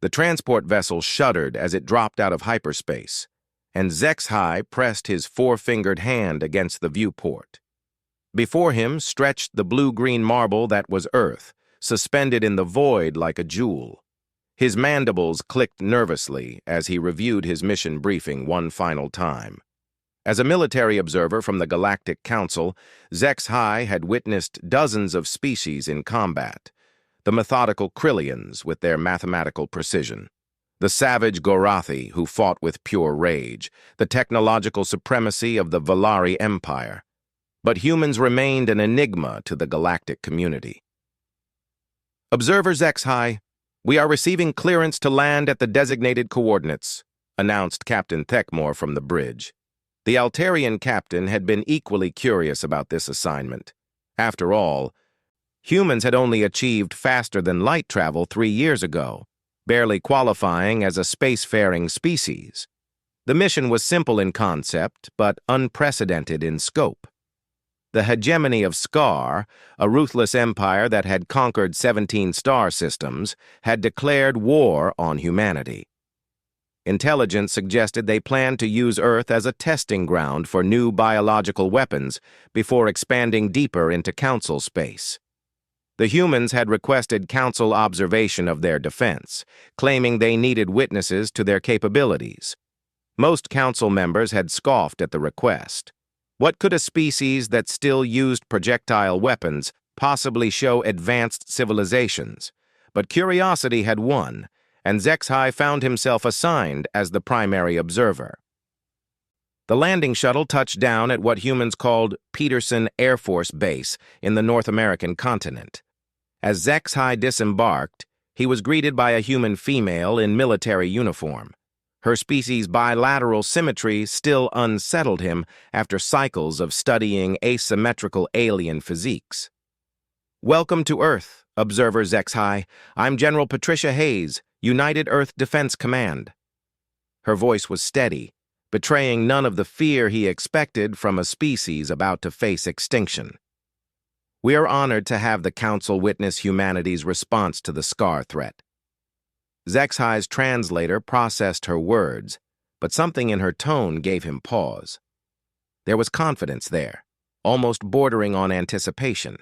The transport vessel shuddered as it dropped out of hyperspace, and HFY pressed his four-fingered hand against the viewport. Before him stretched the blue-green marble that was Earth, suspended in the void like a jewel. His mandibles clicked nervously as he reviewed his mission briefing one final time. As a military observer from the Galactic Council, HFY had witnessed dozens of species in combat. The methodical Krillians with their mathematical precision, the savage Gorathi who fought with pure rage, the technological supremacy of the Valari Empire. But humans remained an enigma to the galactic community. Observer HFY, we are receiving clearance to land at the designated coordinates, announced Captain Thekmore from the bridge. The Altarian captain had been equally curious about this assignment. After all, humans had only achieved faster-than-light travel 3 years ago, barely qualifying as a spacefaring species. The mission was simple in concept, but unprecedented in scope. The hegemony of Scar, a ruthless empire that had conquered 17 star systems, had declared war on humanity. Intelligence suggested they planned to use Earth as a testing ground for new biological weapons before expanding deeper into Council space. The humans had requested Council observation of their defense, claiming they needed witnesses to their capabilities. Most Council members had scoffed at the request. What could a species that still used projectile weapons possibly show advanced civilizations? But curiosity had won, and HFY found himself assigned as the primary observer. The landing shuttle touched down at what humans called Peterson Air Force Base in the North American continent. As HFY disembarked, he was greeted by a human female in military uniform. Her species' bilateral symmetry still unsettled him after cycles of studying asymmetrical alien physiques. Welcome to Earth, Observer HFY. I'm General Patricia Hayes, United Earth Defense Command. Her voice was steady, betraying none of the fear he expected from a species about to face extinction. We are honored to have the Council witness humanity's response to the Scar threat. HFY's translator processed her words, but something in her tone gave him pause. There was confidence there, almost bordering on anticipation.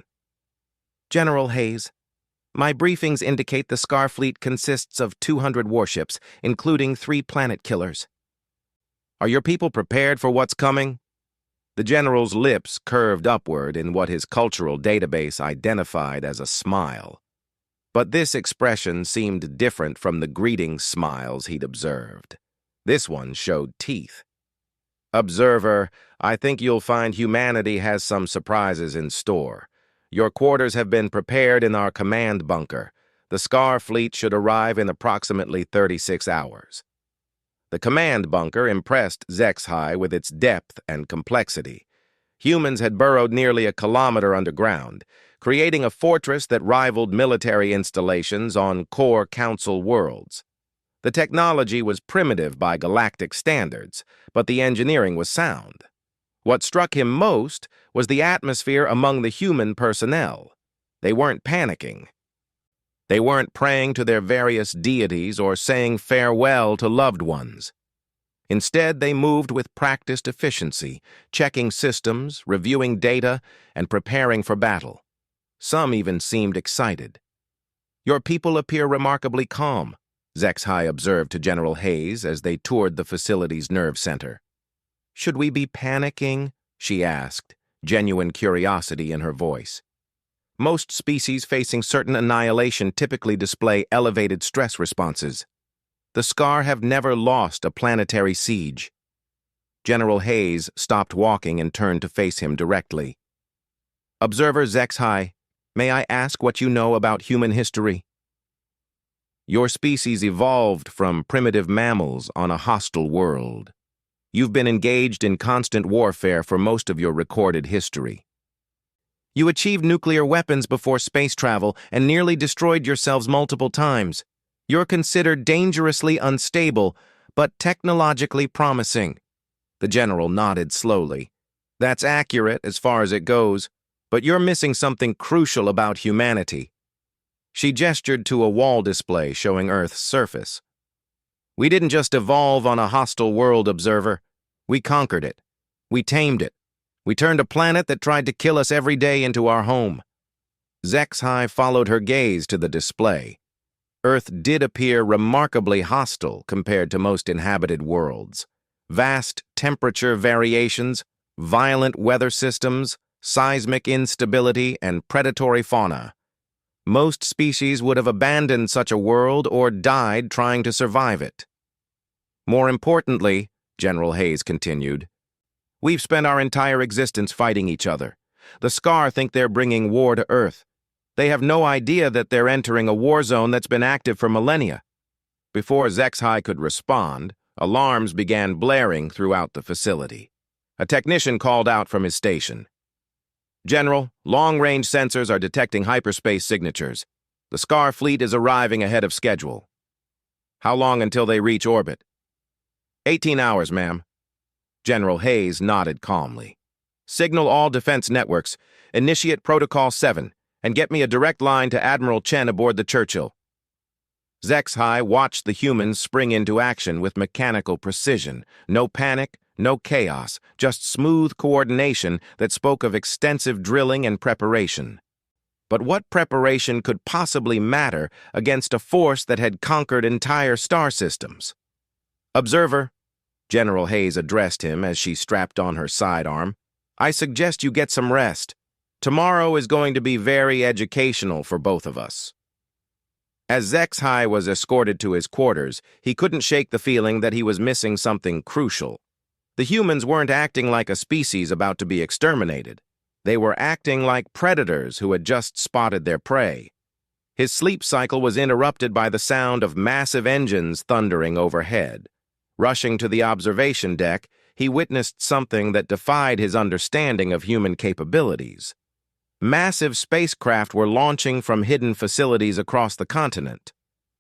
General Hayes, my briefings indicate the Scar fleet consists of 200 warships, including 3 planet killers. Are your people prepared for what's coming? The general's lips curved upward in what his cultural database identified as a smile. But this expression seemed different from the greeting smiles he'd observed. This one showed teeth. Observer, I think you'll find humanity has some surprises in store. Your quarters have been prepared in our command bunker. The Scar fleet should arrive in approximately 36 hours. The command bunker impressed HFY with its depth and complexity. Humans had burrowed nearly a kilometer underground, creating a fortress that rivaled military installations on core Council worlds. The technology was primitive by galactic standards, but the engineering was sound. What struck him most was the atmosphere among the human personnel. They weren't panicking. They weren't praying to their various deities or saying farewell to loved ones. Instead, they moved with practiced efficiency, checking systems, reviewing data, and preparing for battle. Some even seemed excited. Your people appear remarkably calm, HFY observed to General Hayes as they toured the facility's nerve center. Should we be panicking? She asked, genuine curiosity in her voice. Most species facing certain annihilation typically display elevated stress responses. The Scar have never lost a planetary siege. General Hayes stopped walking and turned to face him directly. Observer HFY, may I ask what you know about human history? Your species evolved from primitive mammals on a hostile world. You've been engaged in constant warfare for most of your recorded history. You achieved nuclear weapons before space travel and nearly destroyed yourselves multiple times. You're considered dangerously unstable, but technologically promising. The general nodded slowly. That's accurate as far as it goes, but you're missing something crucial about humanity. She gestured to a wall display showing Earth's surface. "We didn't just evolve on a hostile world, Observer. We conquered it. We tamed it. We turned a planet that tried to kill us every day into our home." Zexhai followed her gaze to the display. Earth did appear remarkably hostile compared to most inhabited worlds. Vast temperature variations, violent weather systems, seismic instability, and predatory fauna. Most species would have abandoned such a world or died trying to survive it. "More importantly," General Hayes continued, "we've spent our entire existence fighting each other. The Scar think they're bringing war to Earth. They have no idea that they're entering a war zone that's been active for millennia." Before Zexhai could respond, alarms began blaring throughout the facility. A technician called out from his station. "General, long-range sensors are detecting hyperspace signatures. The Scar fleet is arriving ahead of schedule." "How long until they reach orbit?" 18 hours, ma'am." General Hayes nodded calmly. "Signal all defense networks, initiate Protocol 7, and get me a direct line to Admiral Chen aboard the Churchill." Zexhai watched the humans spring into action with mechanical precision. No panic, no chaos, just smooth coordination that spoke of extensive drilling and preparation. But what preparation could possibly matter against a force that had conquered entire star systems? "Observer," General Hayes addressed him as she strapped on her sidearm, "I suggest you get some rest. Tomorrow is going to be very educational for both of us." As Zexhai was escorted to his quarters, he couldn't shake the feeling that he was missing something crucial. The humans weren't acting like a species about to be exterminated. They were acting like predators who had just spotted their prey. His sleep cycle was interrupted by the sound of massive engines thundering overhead. Rushing to the observation deck, he witnessed something that defied his understanding of human capabilities. Massive spacecraft were launching from hidden facilities across the continent.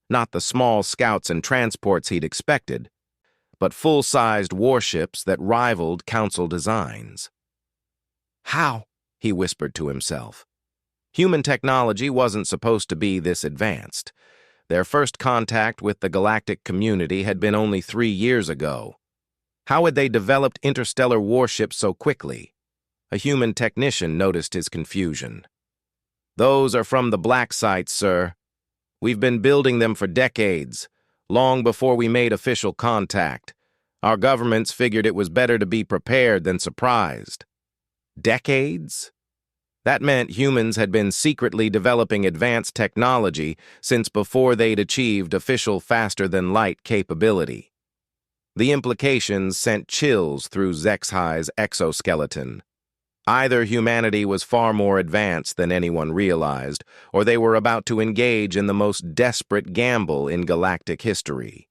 Not the small scouts and transports he'd expected, but full-sized warships that rivaled Council designs. "How?" he whispered to himself. Human technology wasn't supposed to be this advanced. Their first contact with the galactic community had been only 3 years ago. How had they developed interstellar warships so quickly? A human technician noticed his confusion. "Those are from the black sites, sir. We've been building them for decades, long before we made official contact. Our governments figured it was better to be prepared than surprised." Decades? That meant humans had been secretly developing advanced technology since before they'd achieved official faster-than-light capability. The implications sent chills through Zexhai's exoskeleton. Either humanity was far more advanced than anyone realized, or they were about to engage in the most desperate gamble in galactic history.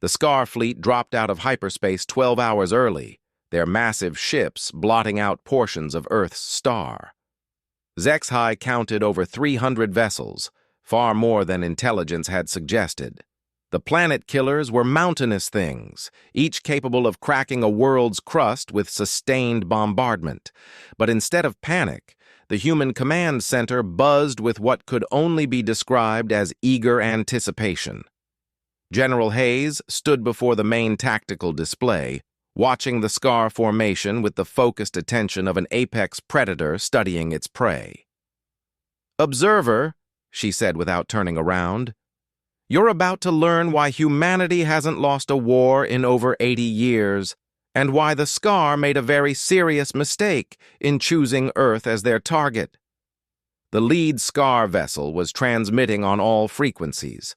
The Scar fleet dropped out of hyperspace 12 hours early, their massive ships blotting out portions of Earth's star. Zexhai counted over 300 vessels, far more than intelligence had suggested. The planet killers were mountainous things, each capable of cracking a world's crust with sustained bombardment. But instead of panic, the human command center buzzed with what could only be described as eager anticipation. General Hayes stood before the main tactical display, watching the Scar formation with the focused attention of an apex predator studying its prey. "Observer," she said without turning around, "you're about to learn why humanity hasn't lost a war in over 80 years, and why the Scar made a very serious mistake in choosing Earth as their target." The lead Scar vessel was transmitting on all frequencies,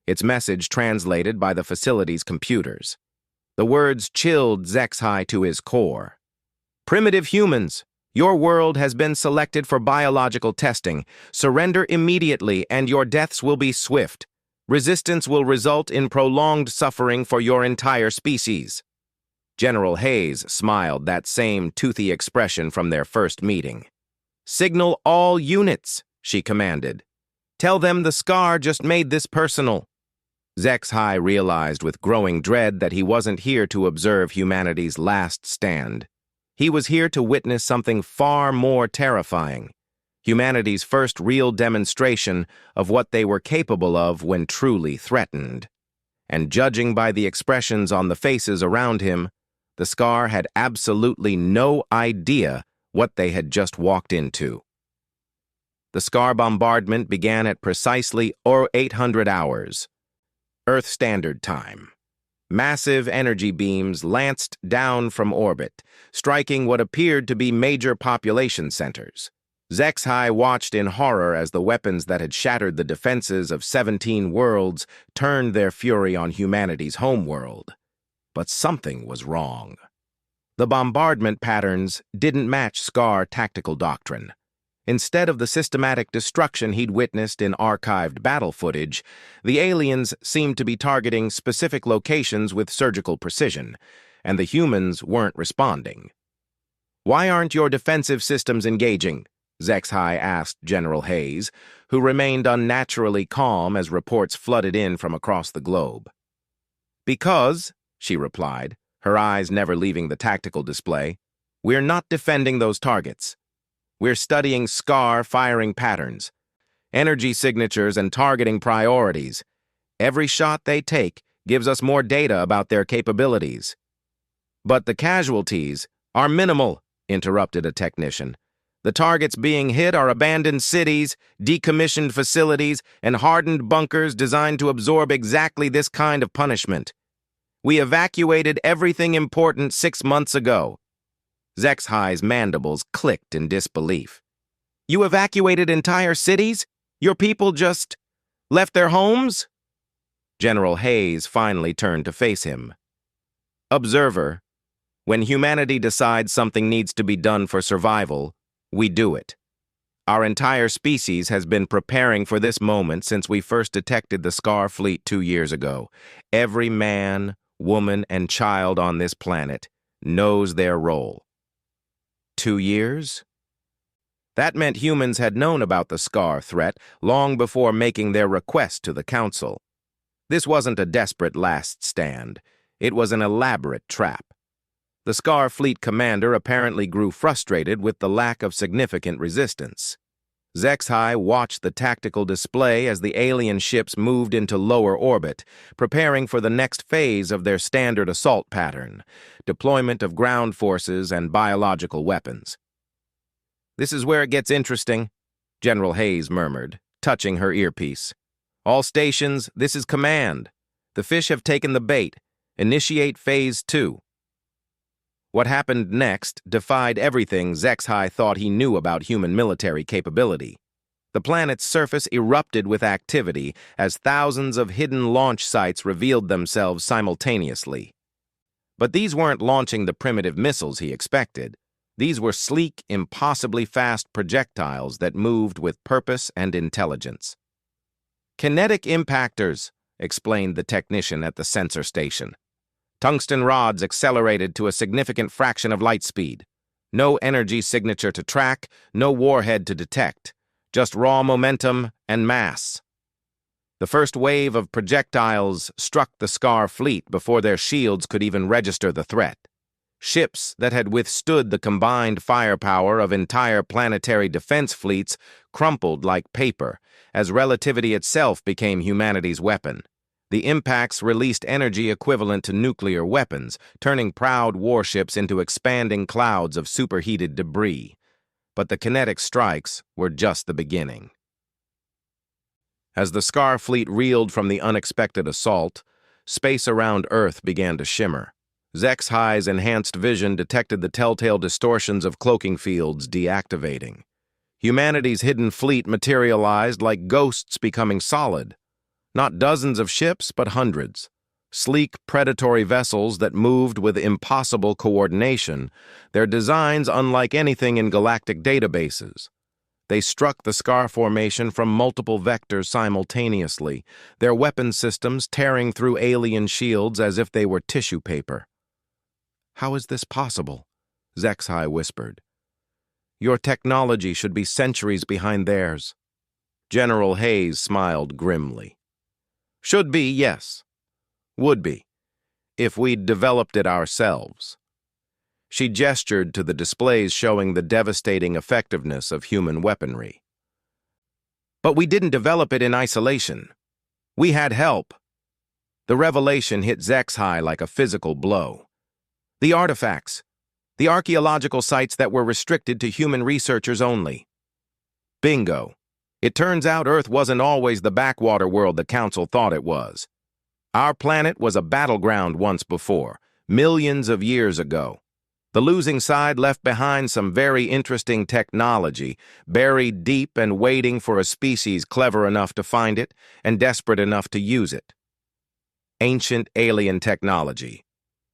its message translated by the facility's computers. The words chilled Zexhai to his core. "Primitive humans, your world has been selected for biological testing. Surrender immediately and your deaths will be swift. Resistance will result in prolonged suffering for your entire species." General Hayes smiled, that same toothy expression from their first meeting. "Signal all units," she commanded. "Tell them the Scar just made this personal." Zexhai realized with growing dread that he wasn't here to observe humanity's last stand. He was here to witness something far more terrifying. humanity's first real demonstration of what they were capable of when truly threatened. And judging by the expressions on the faces around him, the Scar had absolutely no idea what they had just walked into. The Scar bombardment began at precisely 0800 hours, Earth Standard Time. Massive energy beams lanced down from orbit, striking what appeared to be major population centers. HFY watched in horror as the weapons that had shattered the defenses of 17 worlds turned their fury on humanity's homeworld. But something was wrong. The bombardment patterns didn't match Scar tactical doctrine. Instead of the systematic destruction he'd witnessed in archived battle footage, the aliens seemed to be targeting specific locations with surgical precision, and the humans weren't responding. "Why aren't your defensive systems engaging?" HFY asked General Hayes, who remained unnaturally calm as reports flooded in from across the globe. "Because," she replied, her eyes never leaving the tactical display, "we're not defending those targets. We're studying Scar firing patterns, energy signatures, and targeting priorities. Every shot they take gives us more data about their capabilities." "But the casualties are minimal," interrupted a technician. "The targets being hit are abandoned cities, decommissioned facilities, and hardened bunkers designed to absorb exactly this kind of punishment. We evacuated everything important 6 months ago." HFY's mandibles clicked in disbelief. "You evacuated entire cities? Your people just left their homes?" General Hayes finally turned to face him. "Observer, when humanity decides something needs to be done for survival, we do it. Our entire species has been preparing for this moment since we first detected the Scar fleet 2 years ago. Every man, woman, and child on this planet knows their role." 2 years? That meant humans had known about the Scar threat long before making their request to the Council. This wasn't a desperate last stand. It was an elaborate trap. The Scar fleet commander apparently grew frustrated with the lack of significant resistance. HFY watched the tactical display as the alien ships moved into lower orbit, preparing for the next phase of their standard assault pattern, deployment of ground forces and biological weapons. "This is where it gets interesting," General Hayes murmured, touching her earpiece. "All stations, this is command. The fish have taken the bait. Initiate Phase 2. What happened next defied everything HFY thought he knew about human military capability. The planet's surface erupted with activity as thousands of hidden launch sites revealed themselves simultaneously. But these weren't launching the primitive missiles he expected. These were sleek, impossibly fast projectiles that moved with purpose and intelligence. "Kinetic impactors," explained the technician at the sensor station. "Tungsten rods accelerated to a significant fraction of light speed. No energy signature to track, no warhead to detect. Just raw momentum and mass." The first wave of projectiles struck the Scar fleet before their shields could even register the threat. Ships that had withstood the combined firepower of entire planetary defense fleets crumpled like paper as relativity itself became humanity's weapon. The impacts released energy equivalent to nuclear weapons, turning proud warships into expanding clouds of superheated debris. But the kinetic strikes were just the beginning. As the Scar fleet reeled from the unexpected assault, space around Earth began to shimmer. HFY's enhanced vision detected the telltale distortions of cloaking fields deactivating. Humanity's hidden fleet materialized like ghosts becoming solid. Not dozens of ships, but hundreds. Sleek, predatory vessels that moved with impossible coordination, their designs unlike anything in galactic databases. They struck the Scar formation from multiple vectors simultaneously, their weapon systems tearing through alien shields as if they were tissue paper. "How is this possible?" HFY whispered. "Your technology should be centuries behind theirs." General Hayes smiled grimly. "Should be, yes. Would be, if we'd developed it ourselves. She gestured to the displays showing the devastating effectiveness of human weaponry. But we didn't develop it in isolation. We had help. The revelation hit Zexhai like a physical blow. The artifacts, the archaeological sites that were restricted to human researchers only. Bingo. It turns out Earth wasn't always the backwater world the Council thought it was. Our planet was a battleground once before, millions of years ago. The losing side left behind some very interesting technology, buried deep and waiting for a species clever enough to find it and desperate enough to use it. Ancient alien technology.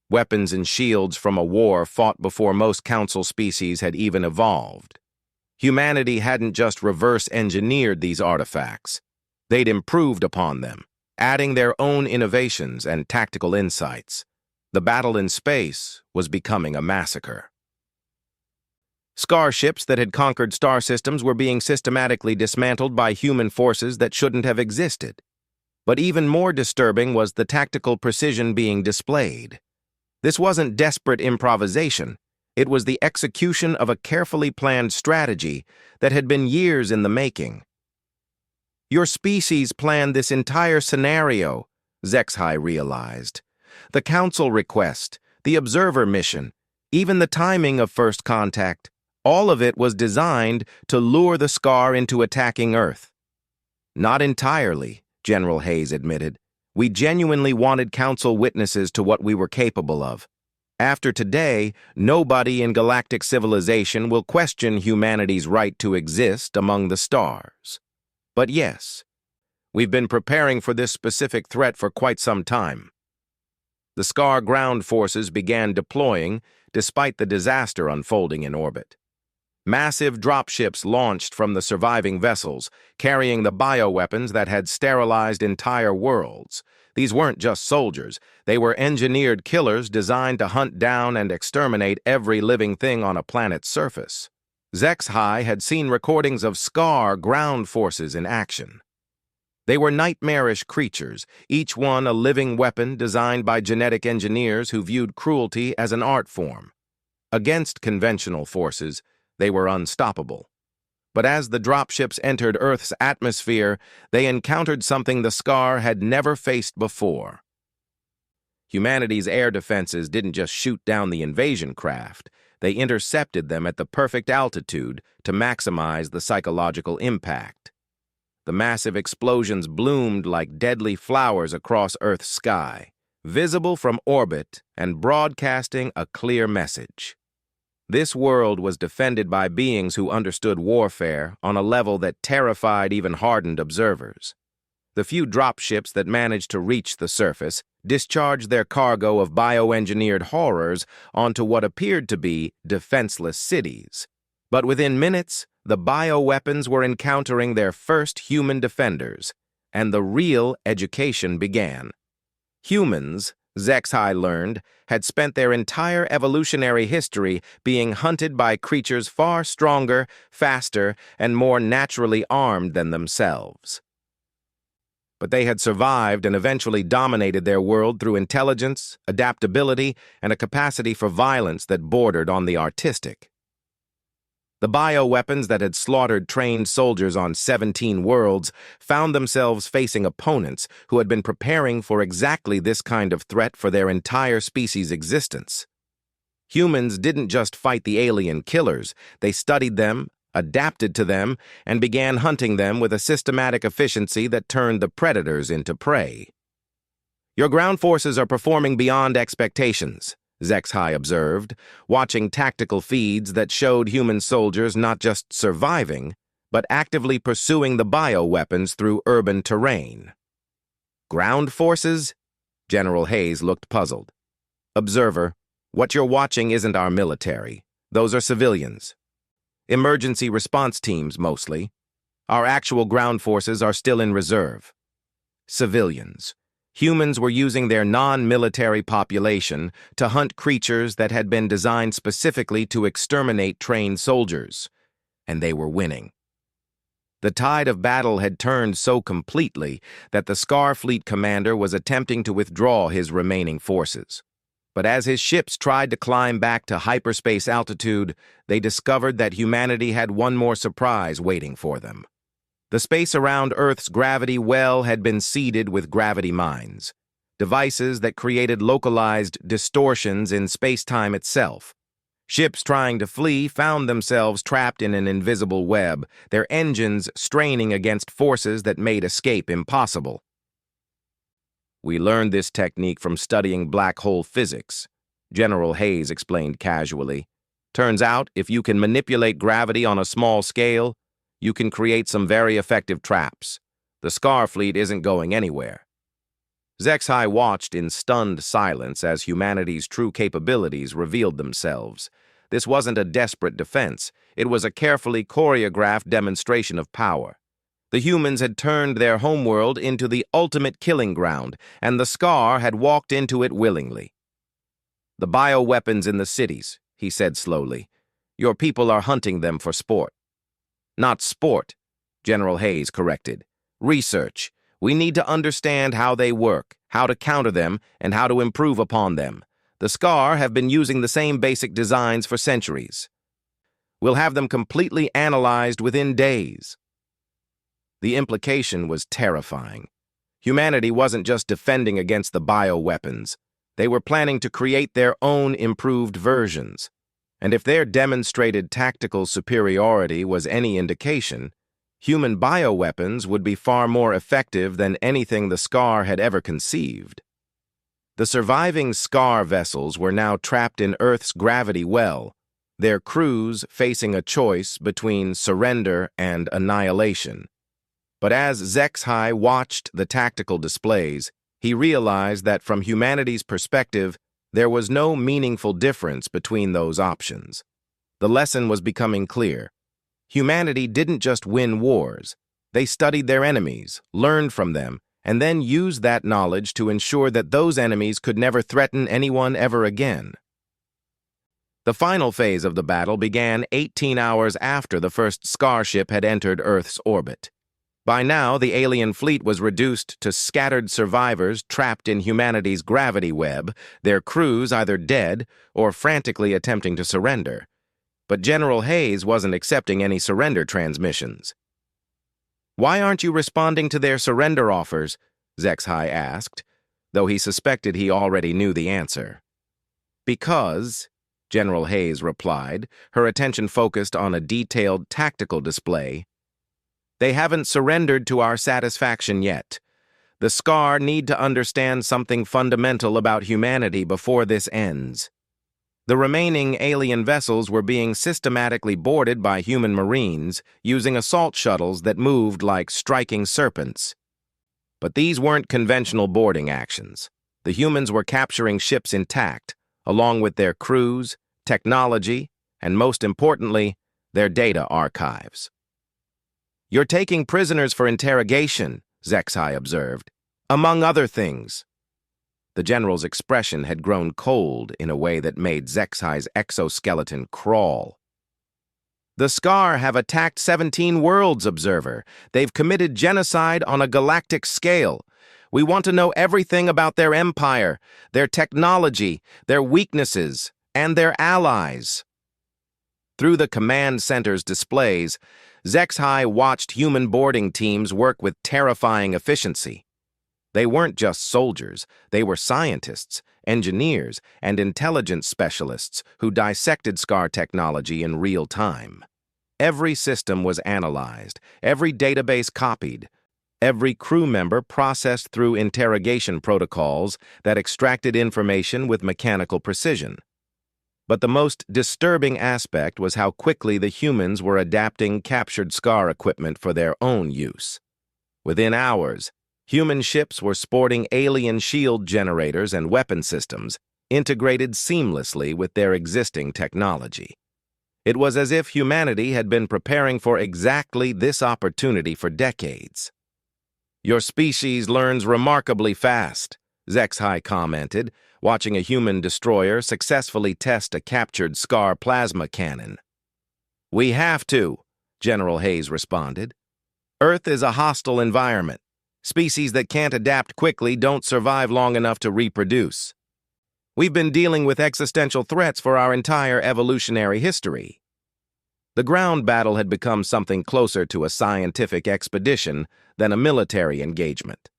Weapons and shields from a war fought before most Council species had even evolved. Humanity hadn't just reverse-engineered these artifacts. They'd improved upon them, adding their own innovations and tactical insights. The battle in space was becoming a massacre. Scar ships that had conquered star systems were being systematically dismantled by human forces that shouldn't have existed. But even more disturbing was the tactical precision being displayed. This wasn't desperate improvisation. It was the execution of a carefully planned strategy that had been years in the making. Your species planned this entire scenario, Zexhai realized. The Council request, the observer mission, even the timing of first contact, all of it was designed to lure the Scar into attacking Earth. Not entirely, General Hayes admitted. We genuinely wanted Council witnesses to what we were capable of. After today, nobody in galactic civilization will question humanity's right to exist among the stars. But yes, we've been preparing for this specific threat for quite some time. The Scar ground forces began deploying despite the disaster unfolding in orbit. Massive dropships launched from the surviving vessels, carrying the bioweapons that had sterilized entire worlds. These weren't just soldiers. They were engineered killers designed to hunt down and exterminate every living thing on a planet's surface. Zexhai had seen recordings of Scar ground forces in action. They were nightmarish creatures, each one a living weapon designed by genetic engineers who viewed cruelty as an art form. Against conventional forces, they were unstoppable. But as the dropships entered Earth's atmosphere, they encountered something the Scar had never faced before. Humanity's air defenses didn't just shoot down the invasion craft, they intercepted them at the perfect altitude to maximize the psychological impact. The massive explosions bloomed like deadly flowers across Earth's sky, visible from orbit and broadcasting a clear message. This world was defended by beings who understood warfare on a level that terrified even hardened observers. The few dropships that managed to reach the surface discharged their cargo of bioengineered horrors onto what appeared to be defenseless cities. But within minutes, the bioweapons were encountering their first human defenders, and the real education began. Humans, Zexhai learned, had spent their entire evolutionary history being hunted by creatures far stronger, faster, and more naturally armed than themselves. But they had survived and eventually dominated their world through intelligence, adaptability, and a capacity for violence that bordered on the artistic. The bioweapons that had slaughtered trained soldiers on 17 worlds found themselves facing opponents who had been preparing for exactly this kind of threat for their entire species' existence. Humans didn't just fight the alien killers, they studied them, adapted to them, and began hunting them with a systematic efficiency that turned the predators into prey. Your ground forces are performing beyond expectations, Zexhai observed, watching tactical feeds that showed human soldiers not just surviving, but actively pursuing the bioweapons through urban terrain. Ground forces? General Hayes looked puzzled. Observer, what you're watching isn't our military. Those are civilians. Emergency response teams, mostly. Our actual ground forces are still in reserve. Civilians. Humans were using their non-military population to hunt creatures that had been designed specifically to exterminate trained soldiers, and they were winning. The tide of battle had turned so completely that the Scar Fleet commander was attempting to withdraw his remaining forces. But as his ships tried to climb back to hyperspace altitude, they discovered that humanity had one more surprise waiting for them. The space around Earth's gravity well had been seeded with gravity mines, devices that created localized distortions in space-time itself. Ships trying to flee found themselves trapped in an invisible web, their engines straining against forces that made escape impossible. "We learned this technique from studying black hole physics," General Hayes explained casually. "Turns out, if you can manipulate gravity on a small scale, you can create some very effective traps. The Scar fleet isn't going anywhere." Zexhai watched in stunned silence as humanity's true capabilities revealed themselves. This wasn't a desperate defense. It was a carefully choreographed demonstration of power. The humans had turned their homeworld into the ultimate killing ground, and the Scar had walked into it willingly. "The bioweapons in the cities," he said slowly. "Your people are hunting them for sport." "Not sport," General Hayes corrected. "Research. We need to understand how they work, how to counter them, and how to improve upon them. The Scar have been using the same basic designs for centuries. We'll have them completely analyzed within days." The implication was terrifying. Humanity wasn't just defending against the bioweapons. They were planning to create their own improved versions. And if their demonstrated tactical superiority was any indication, human bioweapons would be far more effective than anything the Scar had ever conceived. The surviving Scar vessels were now trapped in Earth's gravity well, their crews facing a choice between surrender and annihilation. But as Zexhai watched the tactical displays, he realized that from humanity's perspective, there was no meaningful difference between those options. The lesson was becoming clear. Humanity didn't just win wars. They studied their enemies, learned from them, and then used that knowledge to ensure that those enemies could never threaten anyone ever again. The final phase of the battle began 18 hours after the first Scar ship had entered Earth's orbit. By now, the alien fleet was reduced to scattered survivors trapped in humanity's gravity web, their crews either dead or frantically attempting to surrender. But General Hayes wasn't accepting any surrender transmissions. "Why aren't you responding to their surrender offers?" Zexhai asked, though he suspected he already knew the answer. "Because," General Hayes replied, her attention focused on a detailed tactical display, "they haven't surrendered to our satisfaction yet. The Scar need to understand something fundamental about humanity before this ends." The remaining alien vessels were being systematically boarded by human marines using assault shuttles that moved like striking serpents. But these weren't conventional boarding actions. The humans were capturing ships intact, along with their crews, technology, and most importantly, their data archives. "You're taking prisoners for interrogation," Zexhai observed. "Among other things." The general's expression had grown cold in a way that made Zexhai's exoskeleton crawl. "The Scar have attacked 17 worlds, Observer. They've committed genocide on a galactic scale. We want to know everything about their empire, their technology, their weaknesses, and their allies." Through the command center's displays, Zexhai watched human boarding teams work with terrifying efficiency. They weren't just soldiers, they were scientists, engineers, and intelligence specialists who dissected Scar technology in real time. Every system was analyzed, every database copied, every crew member processed through interrogation protocols that extracted information with mechanical precision. But the most disturbing aspect was how quickly the humans were adapting captured Scar equipment for their own use. Within hours, human ships were sporting alien shield generators and weapon systems integrated seamlessly with their existing technology. It was as if humanity had been preparing for exactly this opportunity for decades. "Your species learns remarkably fast," Zexhai commented, watching a human destroyer successfully test a captured Scar plasma cannon. "We have to," General Hayes responded. "Earth is a hostile environment. Species that can't adapt quickly don't survive long enough to reproduce." We've been dealing with existential threats for our entire evolutionary history. The ground battle had become something closer to a scientific expedition than a military engagement.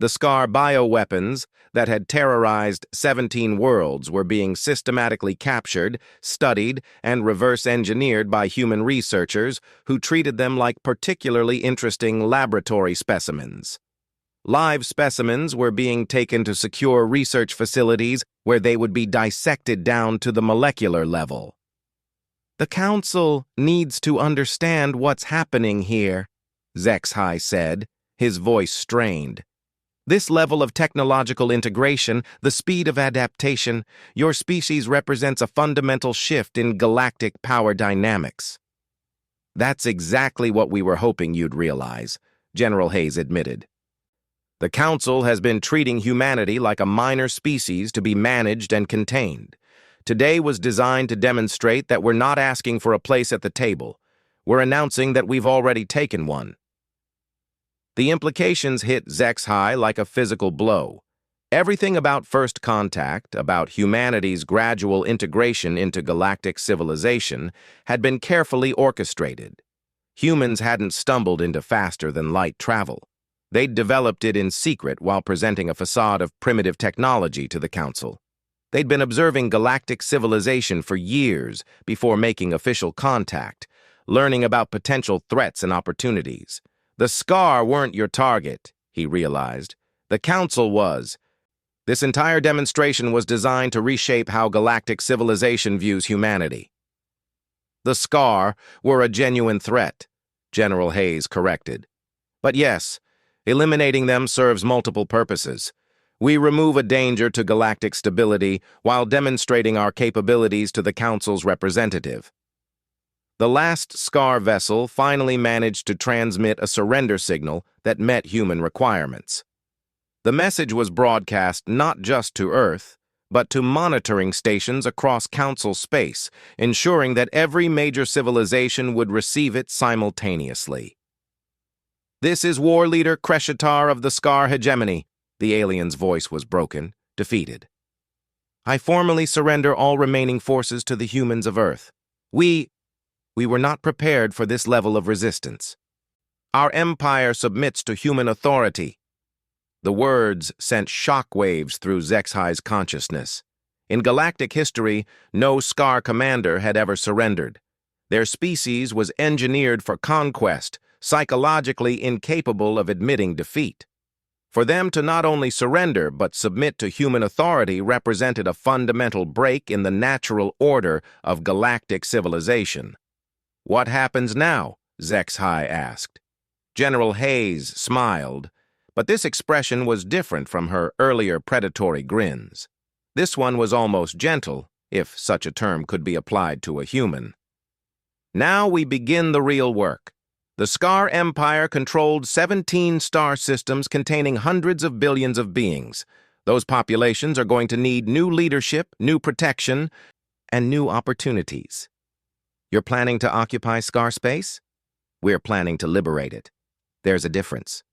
The Scar bioweapons that had terrorized 17 worlds were being systematically captured, studied, and reverse-engineered by human researchers who treated them like particularly interesting laboratory specimens. Live specimens were being taken to secure research facilities where they would be dissected down to the molecular level. "The Council needs to understand what's happening here," HFY said, his voice strained. "This level of technological integration, the speed of adaptation, your species represents a fundamental shift in galactic power dynamics." "That's exactly what we were hoping you'd realize," General Hayes admitted. "The Council has been treating humanity like a minor species to be managed and contained. Today was designed to demonstrate that we're not asking for a place at the table. We're announcing that we've already taken one." The implications hit HFY like a physical blow. Everything about First Contact, about humanity's gradual integration into galactic civilization, had been carefully orchestrated. Humans hadn't stumbled into faster-than-light travel. They'd developed it in secret while presenting a facade of primitive technology to the Council. They'd been observing galactic civilization for years before making official contact, learning about potential threats and opportunities. The Scar weren't your target, he realized. The Council was. This entire demonstration was designed to reshape how galactic civilization views humanity. "The Scar were a genuine threat," General Hayes corrected. "But yes, eliminating them serves multiple purposes. We remove a danger to galactic stability while demonstrating our capabilities to the Council's representative." The last Scar vessel finally managed to transmit a surrender signal that met human requirements. The message was broadcast not just to Earth, but to monitoring stations across Council space, ensuring that every major civilization would receive it simultaneously. "This is War Leader Kreshitar of the Scar Hegemony," the alien's voice was broken, defeated. "I formally surrender all remaining forces to the humans of Earth. We were not prepared for this level of resistance. Our empire submits to human authority." The words sent shockwaves through HFY's consciousness. In galactic history, no Scar commander had ever surrendered. Their species was engineered for conquest, psychologically incapable of admitting defeat. For them to not only surrender but submit to human authority represented a fundamental break in the natural order of galactic civilization. "What happens now?" HFY asked. General Hayes smiled, but this expression was different from her earlier predatory grins. This one was almost gentle, if such a term could be applied to a human. "Now we begin the real work. The Scar Empire controlled 17 star systems containing hundreds of billions of beings. Those populations are going to need new leadership, new protection, and new opportunities. You're planning to occupy Scar space? We're planning to liberate it. There's a difference."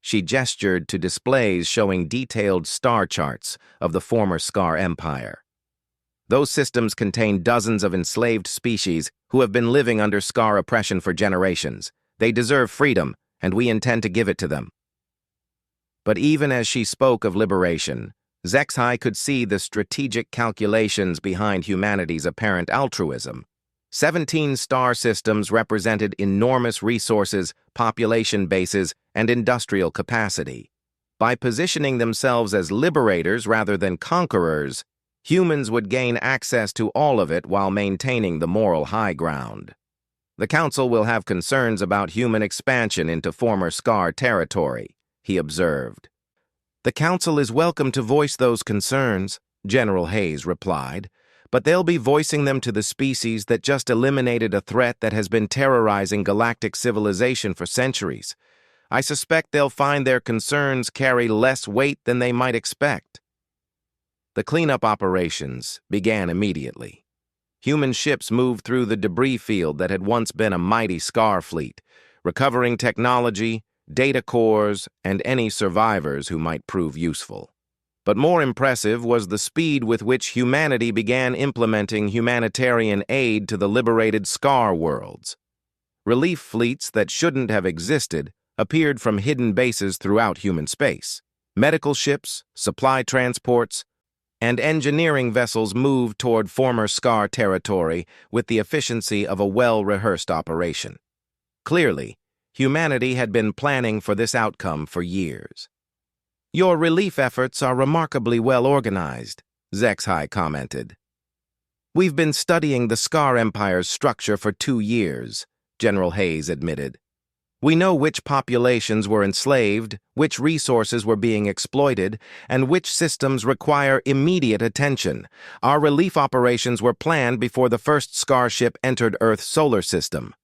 She gestured to displays showing detailed star charts of the former Scar Empire. Those systems contain dozens of enslaved species who have been living under Scar oppression for generations. They deserve freedom, and we intend to give it to them. But even as she spoke of liberation, HFY could see the strategic calculations behind humanity's apparent altruism. 17 star systems represented enormous resources, population bases, and industrial capacity. By positioning themselves as liberators rather than conquerors, humans would gain access to all of it while maintaining the moral high ground. "The Council will have concerns about human expansion into former Scar territory," he observed. "The Council is welcome to voice those concerns," General Hayes replied, "but they'll be voicing them to the species that just eliminated a threat that has been terrorizing galactic civilization for centuries. I suspect they'll find their concerns carry less weight than they might expect." The cleanup operations began immediately. Human ships moved through the debris field that had once been a mighty Scar fleet, recovering technology, data cores, and any survivors who might prove useful. But more impressive was the speed with which humanity began implementing humanitarian aid to the liberated Scar worlds. Relief fleets that shouldn't have existed appeared from hidden bases throughout human space. Medical ships, supply transports, and engineering vessels moved toward former Scar territory with the efficiency of a well-rehearsed operation. Clearly, humanity had been planning for this outcome for years. "Your relief efforts are remarkably well organized," HFY commented. "We've been studying the Scar Empire's structure for 2 years," General Hayes admitted. "We know which populations were enslaved, which resources were being exploited, and which systems require immediate attention. Our relief operations were planned before the first Scar ship entered Earth's solar system.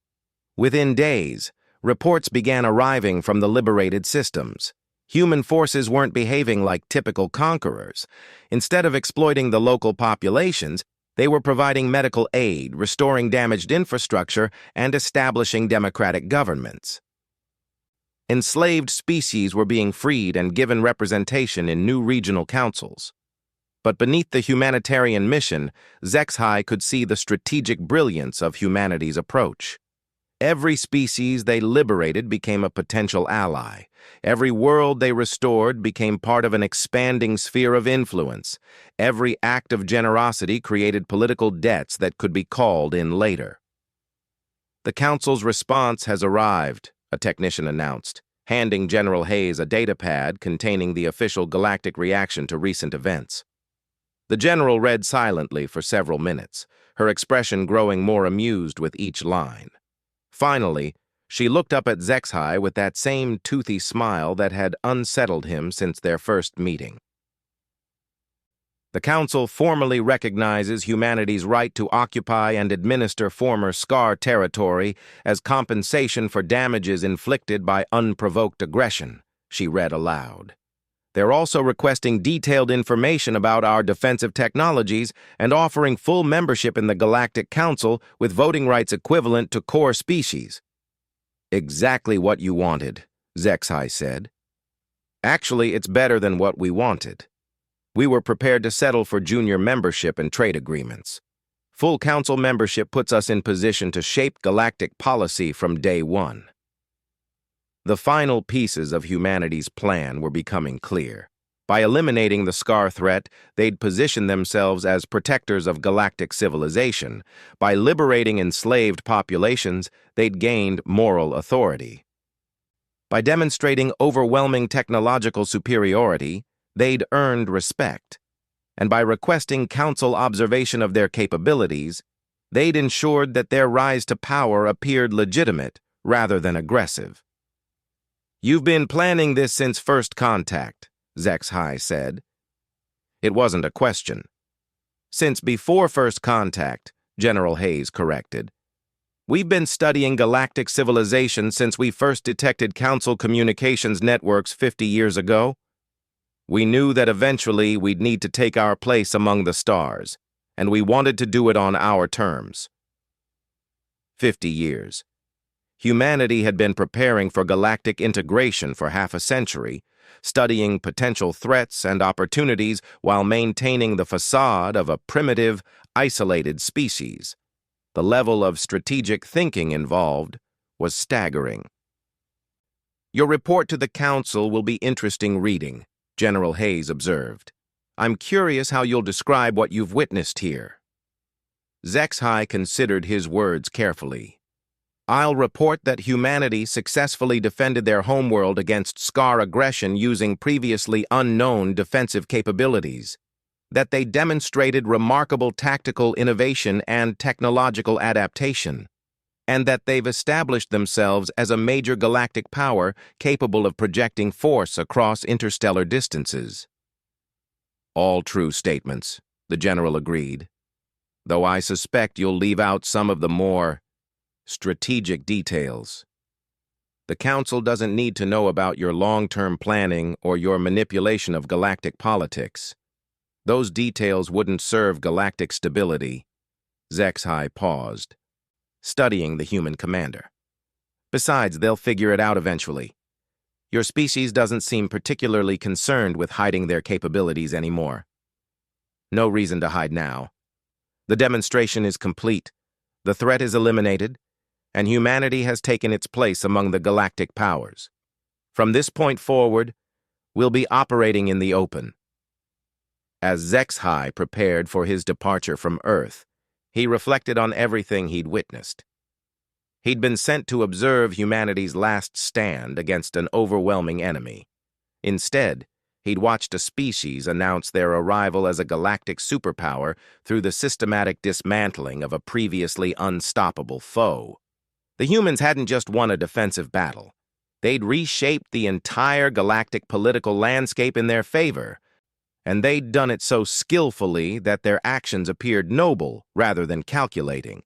Within days, reports began arriving from the liberated systems. Human forces weren't behaving like typical conquerors. Instead of exploiting the local populations, they were providing medical aid, restoring damaged infrastructure, and establishing democratic governments. Enslaved species were being freed and given representation in new regional councils. But beneath the humanitarian mission, HFY could see the strategic brilliance of humanity's approach. Every species they liberated became a potential ally. Every world they restored became part of an expanding sphere of influence. Every act of generosity created political debts that could be called in later. "The Council's response has arrived," a technician announced, handing General Hayes a datapad containing the official galactic reaction to recent events. The general read silently for several minutes, her expression growing more amused with each line. Finally, she looked up at HFY with that same toothy smile that had unsettled him since their first meeting. "The Council formally recognizes humanity's right to occupy and administer former Scar territory as compensation for damages inflicted by unprovoked aggression," she read aloud. "They're also requesting detailed information about our defensive technologies and offering full membership in the Galactic Council with voting rights equivalent to core species." "Exactly what you wanted," HFY said. "Actually, it's better than what we wanted. We were prepared to settle for junior membership and trade agreements. Full Council membership puts us in position to shape galactic policy from day one." The final pieces of humanity's plan were becoming clear. By eliminating the Scar threat, they'd position themselves as protectors of galactic civilization. By liberating enslaved populations, they'd gained moral authority. By demonstrating overwhelming technological superiority, they'd earned respect. And by requesting Council observation of their capabilities, they'd ensured that their rise to power appeared legitimate rather than aggressive. "You've been planning this since first contact," HFY said. It wasn't a question. "Since before first contact," General Hayes corrected. "We've been studying galactic civilization since we first detected Council communications networks 50 years ago. We knew that eventually we'd need to take our place among the stars, and we wanted to do it on our terms." 50 years. Humanity had been preparing for galactic integration for half a century, studying potential threats and opportunities while maintaining the facade of a primitive, isolated species. The level of strategic thinking involved was staggering. "Your report to the Council will be interesting reading," General Hayes observed. "I'm curious how you'll describe what you've witnessed here." HFY considered his words carefully. "I'll report that humanity successfully defended their homeworld against Scar aggression using previously unknown defensive capabilities, that they demonstrated remarkable tactical innovation and technological adaptation, and that they've established themselves as a major galactic power capable of projecting force across interstellar distances." "All true statements," the general agreed, "though I suspect you'll leave out some of the more strategic details. The Council doesn't need to know about your long-term planning or your manipulation of galactic politics. Those details wouldn't serve galactic stability." HFY paused, studying the human commander. "Besides, they'll figure it out eventually. Your species doesn't seem particularly concerned with hiding their capabilities anymore. No reason to hide now. The demonstration is complete, the threat is eliminated, and humanity has taken its place among the galactic powers. From this point forward, we'll be operating in the open. As HFY prepared for his departure from Earth, he reflected on everything he'd witnessed. He'd been sent to observe humanity's last stand against an overwhelming enemy. Instead, he'd watched a species announce their arrival as a galactic superpower through the systematic dismantling of a previously unstoppable foe. The humans hadn't just won a defensive battle. They'd reshaped the entire galactic political landscape in their favor, and they'd done it so skillfully that their actions appeared noble rather than calculating.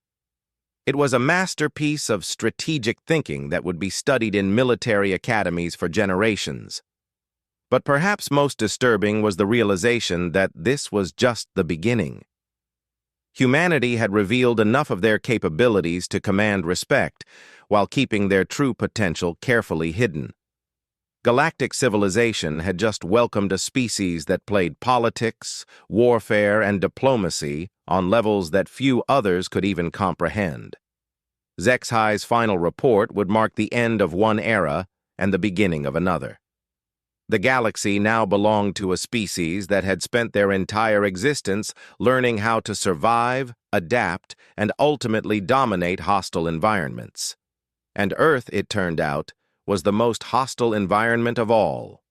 It was a masterpiece of strategic thinking that would be studied in military academies for generations. But perhaps most disturbing was the realization that this was just the beginning. Humanity had revealed enough of their capabilities to command respect, while keeping their true potential carefully hidden. Galactic civilization had just welcomed a species that played politics, warfare, and diplomacy on levels that few others could even comprehend. HFY's final report would mark the end of one era and the beginning of another. The galaxy now belonged to a species that had spent their entire existence learning how to survive, adapt, and ultimately dominate hostile environments. And Earth, it turned out, was the most hostile environment of all.